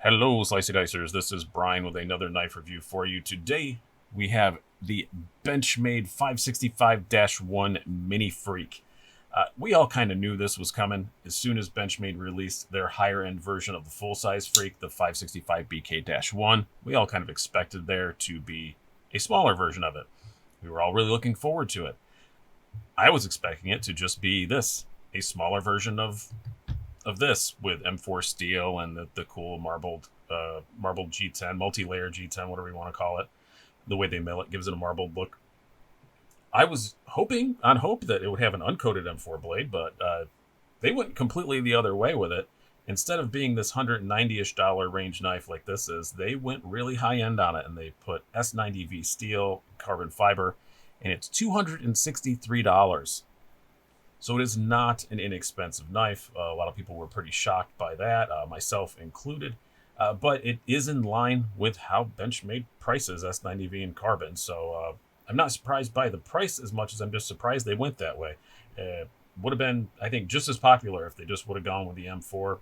Hello, Slicey Dicers. This is Brian with another knife review for you. Today, we have the Benchmade 565 1 Mini Freek. We all kind of knew this was coming as soon as Benchmade released their higher end version of the full size Freek, the 565 BK 1. We all kind of expected there to be a smaller version of it. We were all really looking forward to it. I was expecting it to just be this, a smaller version of this with M4 steel and the cool marbled G10, multi-layer G10, whatever you want to call it. The way they mill it gives it a marbled look. I was hoping on hope that it would have an uncoated M4 blade, but they went completely the other way with it. Instead of being this $190-ish range knife like this is, they went really high end on it and they put S90V steel, carbon fiber, and it's $263. So it is not an inexpensive knife. A lot of people were pretty shocked by that, myself included. But it is in line with how Benchmade prices S90V and carbon. So I'm not surprised by the price as much as I'm just surprised they went that way. Would have been, I think, just as popular if they just would have gone with the M4,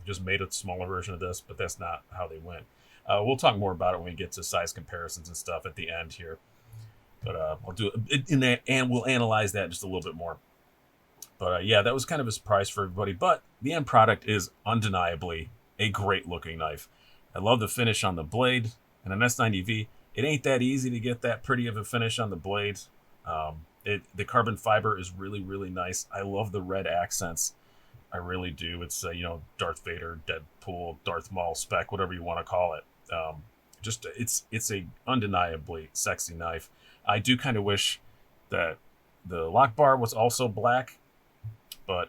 just made a smaller version of this, but that's not how they went. We'll talk more about it when we get to size comparisons and stuff at the end here. But I'll do it in that, and we'll analyze that just a little bit more. But yeah, that was kind of a surprise for everybody. But the end product is undeniably a great looking knife. I love the finish on the blade. And an S90V, it ain't that easy to get that pretty of a finish on the blade. The carbon fiber is really, really nice. I love the red accents. I really do. It's, Darth Vader, Deadpool, Darth Maul spec, whatever you want to call it. It's a undeniably sexy knife. I do kind of wish that the lock bar was also black,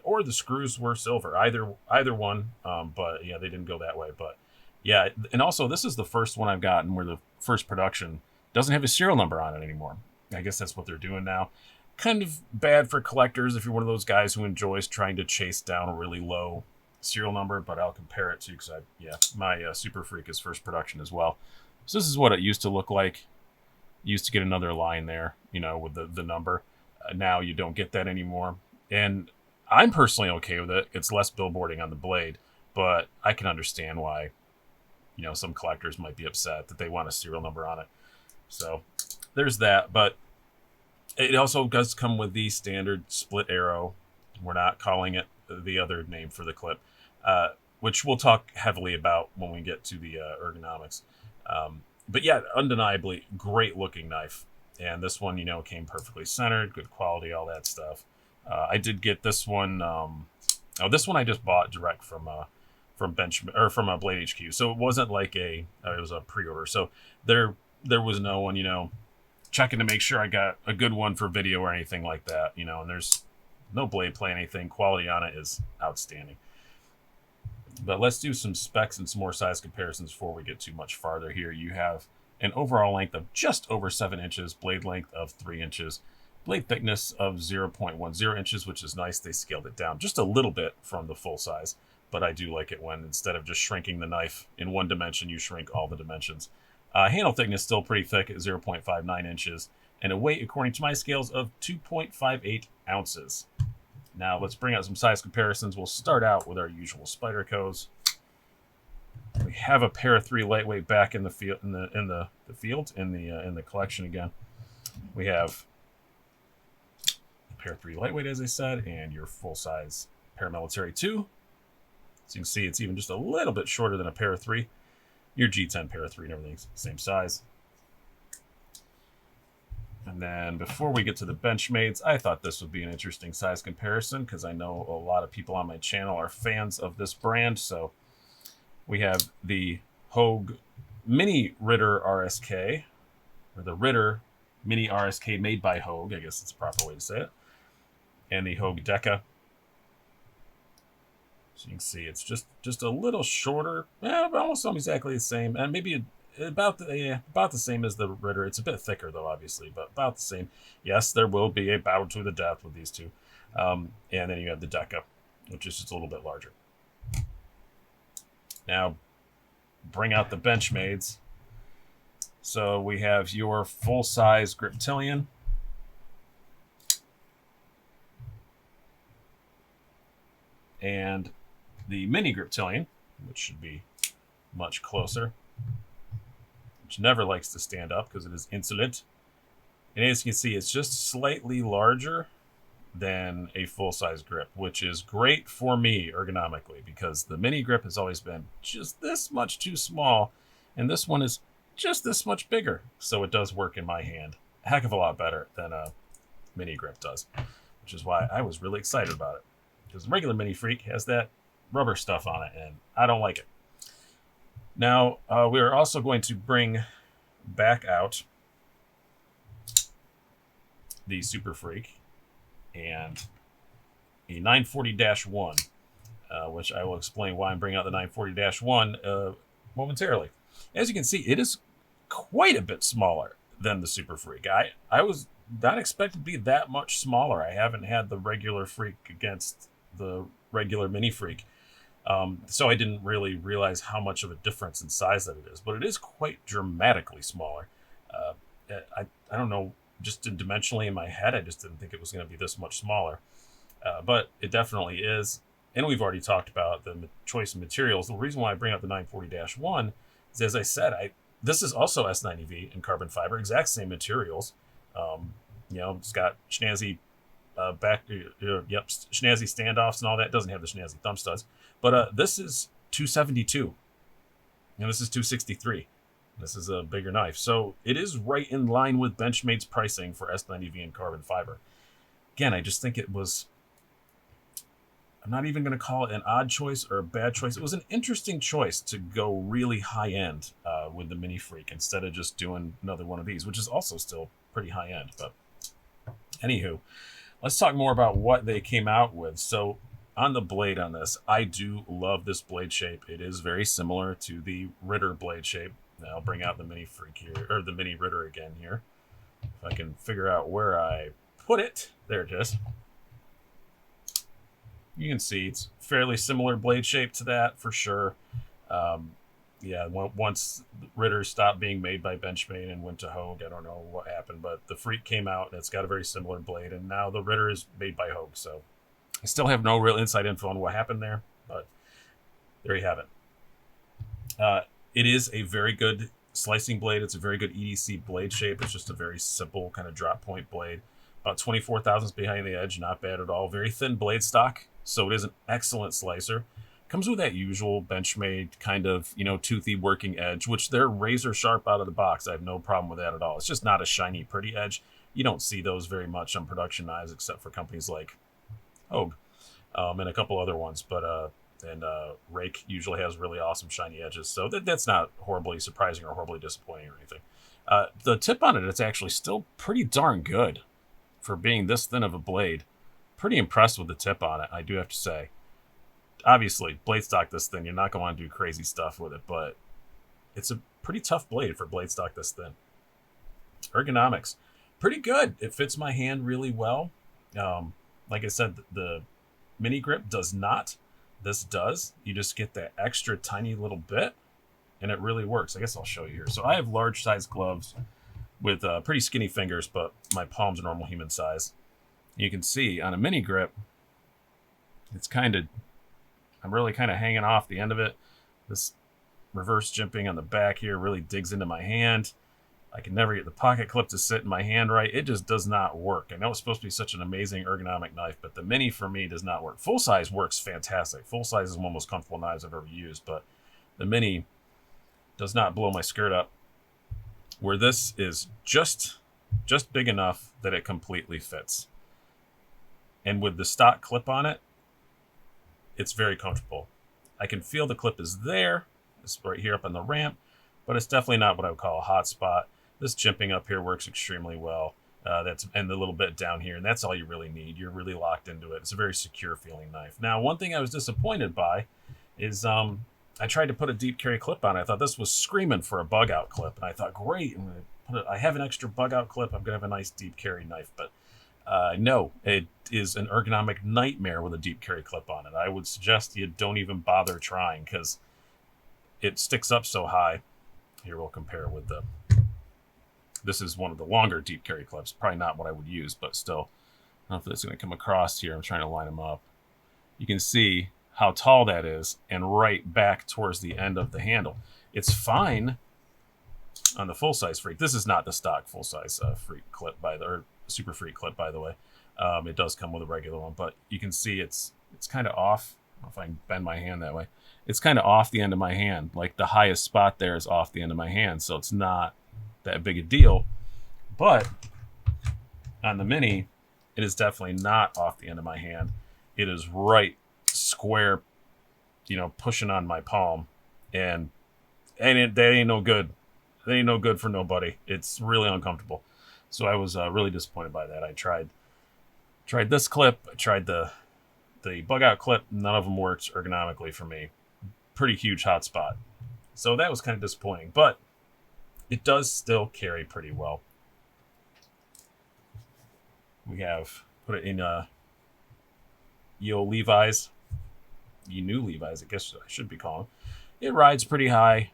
or the screws were silver, either one. But yeah, they didn't go that way. But yeah, and also this is the first one I've gotten where the first production doesn't have a serial number on it anymore. I guess that's what they're doing now. Kind of bad for collectors if you're one of those guys who enjoys trying to chase down a really low serial number. But I'll compare it to, because my Super Freak is first production as well. So this is what it used to look like. You used to get another line there, with the number. Now you don't get that anymore, and I'm personally okay with it. It's less billboarding on the blade, but I can understand why, some collectors might be upset that they want a serial number on it. So there's that. But it also does come with the standard split arrow. We're not calling it the other name for the clip, which we'll talk heavily about when we get to the ergonomics. But yeah, undeniably great looking knife. And this one, came perfectly centered, good quality, all that stuff. I did get this one. This one I just bought direct from Blade HQ. So it wasn't like it was a pre-order. So there was no one, checking to make sure I got a good one for video or anything like that. And there's no blade play, anything. Quality on it is outstanding. But let's do some specs and some more size comparisons before we get too much farther here. You have an overall length of just over 7 inches, blade length of 3 inches, blade thickness of 0.10 inches, which is nice. They scaled it down just a little bit from the full size, but I do like it when instead of just shrinking the knife in one dimension, you shrink all the dimensions. Handle thickness still pretty thick at 0.59 inches, and a weight, according to my scales, of 2.58 ounces. Now let's bring out some size comparisons. We'll start out with our usual Spydercos. We have a pair of 3 lightweight back in the field in the collection again. We have a pair of 3 lightweight, as I said, and your full size paramilitary 2. So you can see it's even just a little bit shorter than a pair of 3. Your G10 pair of 3 and everything's the same size. And then before we get to the Benchmades, I thought this would be an interesting size comparison because I know a lot of people on my channel are fans of this brand. So we have the Hogue Mini Ritter RSK, or the Ritter Mini RSK made by Hogue, I guess it's the proper way to say it, and the Hogue Deca. So you can see it's just a little shorter, almost exactly the same, and maybe about the same as the Ritter. It's a bit thicker though, obviously, but about the same. Yes, there will be a battle to the death with these two. And then you have the Deca, which is just a little bit larger. Now, bring out the Benchmades. So we have your full-size Griptilian. And the Mini Griptilian, which should be much closer, which never likes to stand up because it is insolent. And as you can see, it's just slightly larger than a full-size grip, which is great for me ergonomically because the mini grip has always been just this much too small, and this one is just this much bigger. So it does work in my hand a heck of a lot better than a mini grip does, which is why I was really excited about it. Because the regular Mini Freek has that rubber stuff on it, and I don't like it. Now, we are also going to bring back out the Super Freak and a 940-1, which I will explain why I'm bringing out the 940-1 momentarily. As you can see, it is quite a bit smaller than the Super Freak. I was not expected to be that much smaller. I haven't had the regular Freak against the regular Mini Freak, so I didn't really realize how much of a difference in size that it is, but it is quite dramatically smaller. I don't know, just dimensionally in my head, I just didn't think it was going to be this much smaller, but it definitely is. And we've already talked about the choice of materials. The reason why I bring up the 940-1 is, as I said, this is also S90V and carbon fiber, exact same materials. It's got snazzy snazzy standoffs and all that. It doesn't have the snazzy thumb studs, but this is 272, and this is 263. This is a bigger knife, so it is right in line with Benchmade's pricing for S90V and carbon fiber. Again, I just think it was, I'm not even going to call it an odd choice or a bad choice. It was an interesting choice to go really high end with the Mini Freek instead of just doing another one of these, which is also still pretty high end. But anywho, let's talk more about what they came out with. So on the blade on this, I do love this blade shape. It is very similar to the Ritter blade shape. Now I'll bring out the Mini Freek here, or the Mini Ritter again here. If I can figure out where I put it. There it is. You can see it's fairly similar blade shape to that for sure. Once Ritter stopped being made by Benchmade and went to Hogue, I don't know what happened, but the Freek came out and it's got a very similar blade, and now the Ritter is made by Hogue. So I still have no real inside info on what happened there, but there you have it. It is a very good slicing blade. It's a very good EDC blade shape. It's just a very simple kind of drop point blade. About 24 thousandths behind the edge, not bad at all. Very thin blade stock, so it is an excellent slicer. Comes with that usual Benchmade kind of, toothy working edge, which they're razor sharp out of the box. I have no problem with that at all. It's just not a shiny, pretty edge. You don't see those very much on production knives, except for companies like Hogue and a couple other ones. But Rake usually has really awesome shiny edges, so that's not horribly surprising or horribly disappointing or anything. The tip on it's actually still pretty darn good for being this thin of a blade. Pretty impressed with the tip on it, I do have to say. Obviously, blade stock this thin, you're not going to want to do crazy stuff with it, but it's a pretty tough blade for blade stock this thin. Ergonomics, pretty good. It fits my hand really well. Like I said, the mini grip does not. This does. You just get that extra tiny little bit, and it really works. I guess I'll show you here. So I have large size gloves with pretty skinny fingers, but my palms are normal human size. You can see on a mini grip, it's I'm really kind of hanging off the end of it. This reverse jimping on the back here really digs into my hand. I can never get the pocket clip to sit in my hand right. It just does not work. I know it's supposed to be such an amazing ergonomic knife, but the Mini for me does not work. Full size works fantastic. Full size is one of the most comfortable knives I've ever used, but the Mini does not blow my skirt up, where this is just big enough that it completely fits. And with the stock clip on it, it's very comfortable. I can feel the clip is there. It's right here up on the ramp, but it's definitely not what I would call a hot spot. This jimping up here works extremely well. And a little bit down here, and that's all you really need. You're really locked into it. It's a very secure feeling knife. Now, one thing I was disappointed by is I tried to put a deep carry clip on it. I thought this was screaming for a bug out clip, and I thought, great, I have an extra bug out clip. I'm gonna have a nice deep carry knife, but no, it is an ergonomic nightmare with a deep carry clip on it. I would suggest you don't even bother trying because it sticks up so high. Here we'll compare with this is one of the longer deep carry clips. Probably not what I would use, but still. I don't know if it's going to come across here. I'm trying to line them up. You can see how tall that is and right back towards the end of the handle. It's fine on the full-size Freek. This is not the stock full-size Freek clip or Super Freek clip, by the way. It does come with a regular one, but you can see it's kind of off. I don't know if I can bend my hand that way. It's kind of off the end of my hand. Like the highest spot there is off the end of my hand, so it's not that big a deal. But on the Mini, it is definitely not off the end of my hand. It is right square, pushing on my palm, and that ain't no good. That ain't no good for nobody. It's really uncomfortable. So I was really disappointed by that. I tried this clip. I tried the bug out clip. None of them worked ergonomically for me. Pretty huge hot spot. So that was kind of disappointing, but it does still carry pretty well. We have put it in Yo Levi's. You new Levi's, I guess I should be calling. It rides pretty high.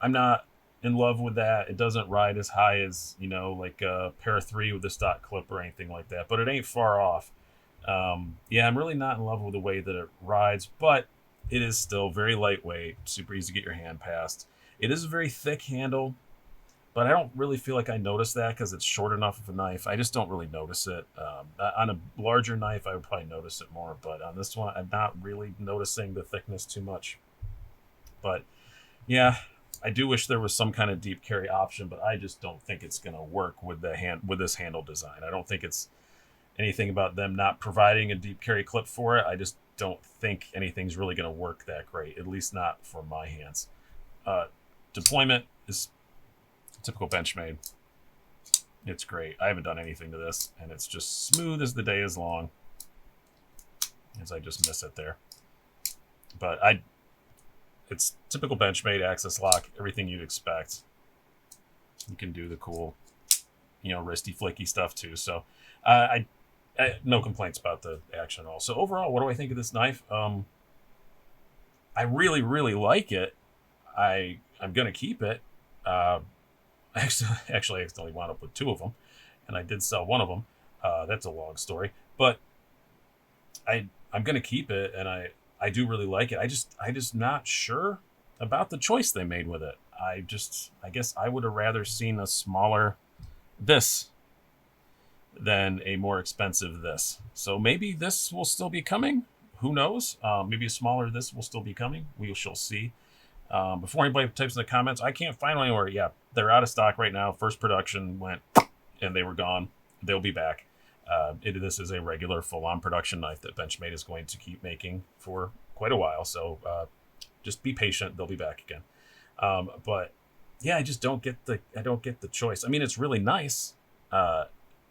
I'm not in love with that. It doesn't ride as high as, like a Para 3 with the stock clip or anything like that, but it ain't far off. Yeah, I'm really not in love with the way that it rides, but it is still very lightweight, super easy to get your hand past. It is a very thick handle, but I don't really feel like I notice that because it's short enough of a knife. I just don't really notice it. On a larger knife, I would probably notice it more, but on this one, I'm not really noticing the thickness too much. But yeah, I do wish there was some kind of deep carry option, but I just don't think it's going to work with this handle design. I don't think it's anything about them not providing a deep carry clip for it. I just don't think anything's really going to work that great, at least not for my hands. Deployment is typical Benchmade. It's great. I haven't done anything to this, and it's just smooth as the day is long. As I just miss it there. But it's typical Benchmade access lock, everything you'd expect. You can do the cool, wristy flicky stuff too. So I no complaints about the action at all. So overall, what do I think of this knife? I really, really like it. I'm gonna keep it. Actually, I accidentally wound up with two of them, and I did sell one of them. That's a long story, but I'm gonna keep it, and I do really like it. I just not sure about the choice they made with it. I guess I would have rather seen a smaller this than a more expensive this. So maybe this will still be coming. Who knows? Maybe a smaller this will still be coming. We shall see. Before anybody types in the comments, I can't find them anywhere. Yeah, they're out of stock right now. First production went and they were gone. They'll be back. This is a regular full-on production knife that Benchmade is going to keep making for quite a while. So just be patient. They'll be back again. But yeah, I just don't get the choice. I mean, it's really nice.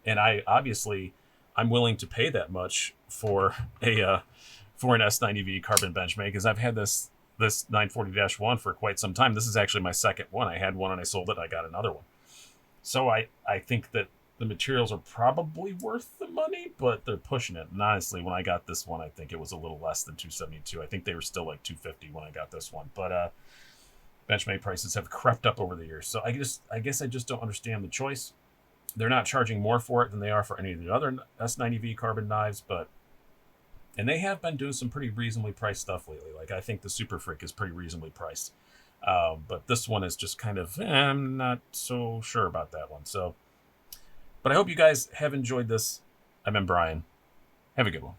And I'm willing to pay that much for an S90V carbon Benchmade because I've had this 940-1 for quite some time. This is actually my second one. I had one and I sold it. I got another one. So I think that the materials are probably worth the money, but they're pushing it. And honestly, when I got this one, I think it was a little less than $272. I think they were still like $250 when I got this one. But Benchmade prices have crept up over the years. So I guess I just don't understand the choice. They're not charging more for it than they are for any of the other S90V carbon knives, and they have been doing some pretty reasonably priced stuff lately. Like I think the Super Freek is pretty reasonably priced. But this one is just kind of, I'm not so sure about that one. So, but I hope you guys have enjoyed this. I've been Brian. Have a good one.